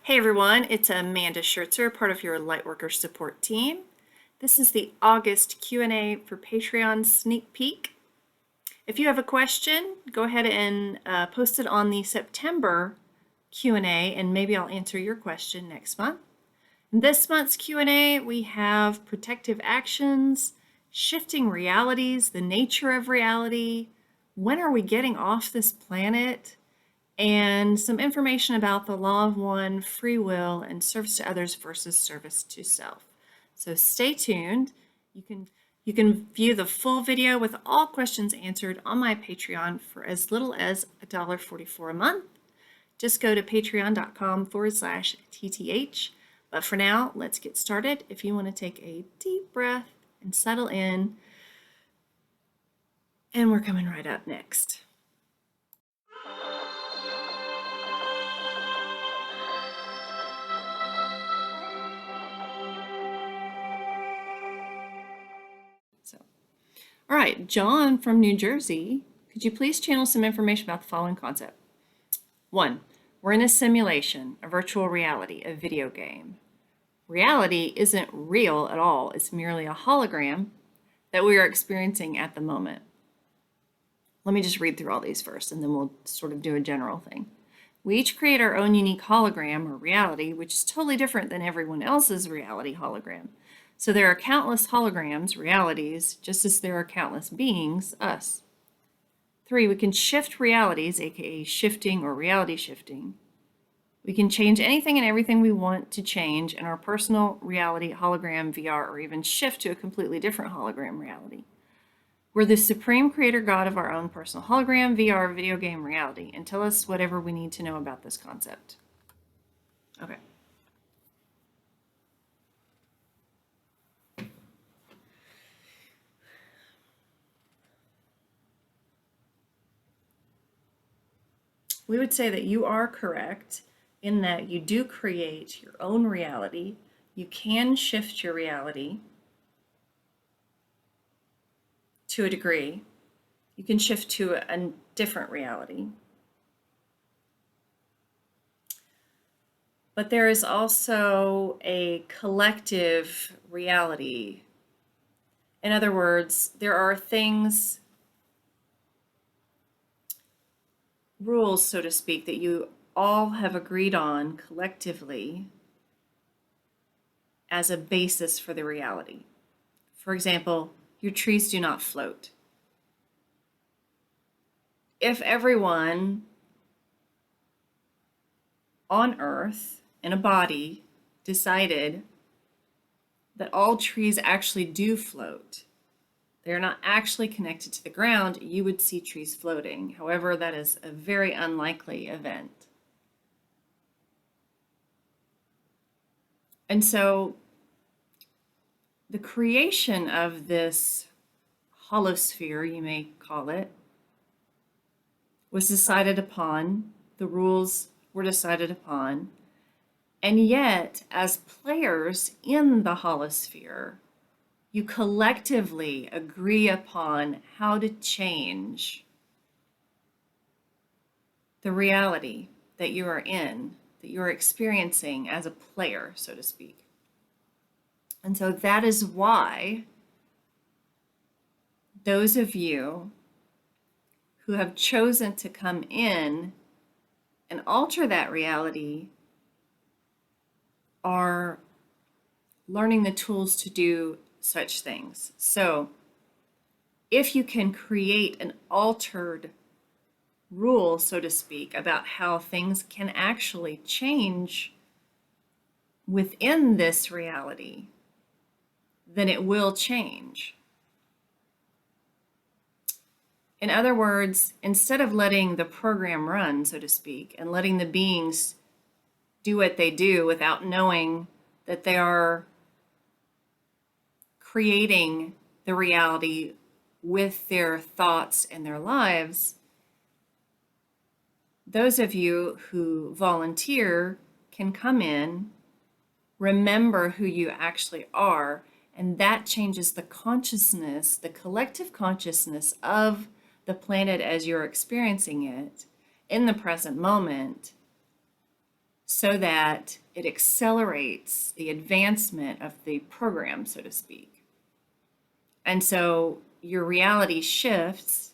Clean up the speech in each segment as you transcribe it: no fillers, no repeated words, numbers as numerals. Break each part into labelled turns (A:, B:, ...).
A: Hey everyone, it's Amanda Shertzer, part of your Lightworker support team. This is the August Q&A for Patreon sneak peek. If you have a question, go ahead and post it on the September Q&A and maybe I'll answer your question next month. In this month's Q&A, we have protective actions, shifting realities, the nature of reality, when are we getting off this planet, and some information about the law of one, free will, and service to others versus service to self. So stay tuned. You can view the full video with all questions answered on my Patreon for as little as $1.44 a month. Just go to patreon.com/TTH. But for now, let's get started. If you want to take a deep breath and settle in, and we're coming right up next. All right, John from New Jersey, could you please channel some information about the following concept? 1, we're in a simulation, a virtual reality, a video game. Reality isn't real at all. It's merely a hologram that we are experiencing at the moment. Let me just read through all these first, and then we'll sort of do a general thing. We each create our own unique hologram or reality, which is totally different than everyone else's reality hologram. So there are countless holograms, realities, just as there are countless beings, us. 3, we can shift realities, aka shifting or reality shifting. We can change anything and everything we want to change in our personal reality, hologram, VR, or even shift to a completely different hologram reality. We're the supreme creator God of our own personal hologram, VR, video game reality, and tell us whatever we need to know about this concept. Okay. We would say that you are correct in that you do create your own reality. You can shift your reality to a degree. You can shift to a different reality. But there is also a collective reality. In other words, there are things, rules, so to speak, that you all have agreed on collectively as a basis for the reality. For example, your trees do not float. If everyone on Earth in a body decided that all trees actually do float, they're not actually connected to the ground, you would see trees floating. However, that is a very unlikely event. And so the creation of this holosphere, you may call it, was decided upon, the rules were decided upon, and yet as players in the holosphere, you collectively agree upon how to change the reality that you are in, that you are experiencing as a player, so to speak. And so that is why those of you who have chosen to come in and alter that reality are learning the tools to do such things. So if you can create an altered rule, so to speak, about how things can actually change within this reality, then it will change. In other words, instead of letting the program run, so to speak, and letting the beings do what they do without knowing that they are creating the reality with their thoughts and their lives, those of you who volunteer can come in, remember who you actually are, and that changes the consciousness, the collective consciousness of the planet as you're experiencing it in the present moment, so that it accelerates the advancement of the program, so to speak. And so your reality shifts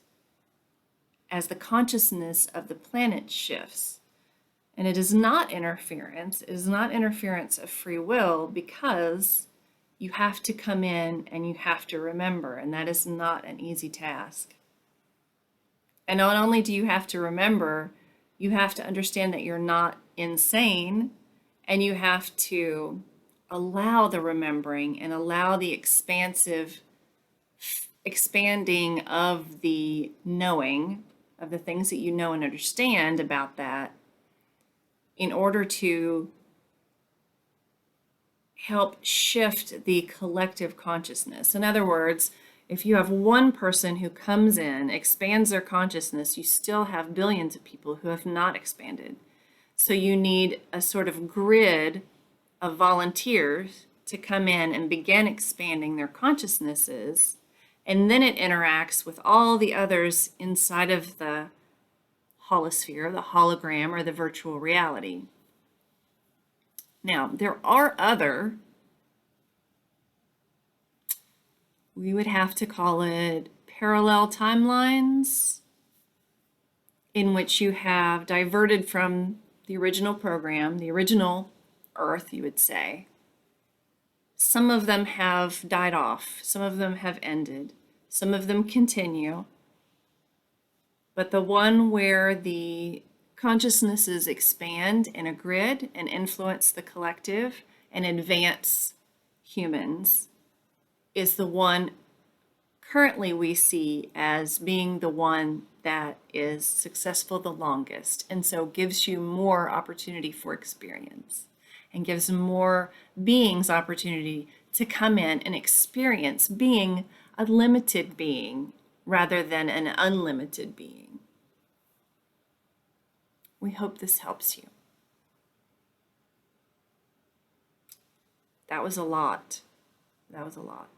A: as the consciousness of the planet shifts. And it is not interference. It is not interference of free will, because you have to come in and you have to remember, and that is not an easy task. And not only do you have to remember, you have to understand that you're not insane, and you have to allow the remembering and allow the expanding of the knowing of the things that you know and understand about that, in order to help shift the collective consciousness. In other words, if you have one person who comes in, expands their consciousness, you still have billions of people who have not expanded. So you need a sort of grid of volunteers to come in and begin expanding their consciousnesses, and then it interacts with all the others inside of the holosphere, the hologram, or the virtual reality. Now, there are other, we would have to call it parallel timelines, in which you have diverted from the original program, the original Earth, you would say. Some of them have died off, some of them have ended, some of them continue. But the one where the consciousnesses expand in a grid and influence the collective and advance humans is the one currently we see as being the one that is successful the longest, and so gives you more opportunity for experience and gives more beings opportunity to come in and experience being a limited being rather than an unlimited being. We hope this helps you. That was a lot. That was a lot.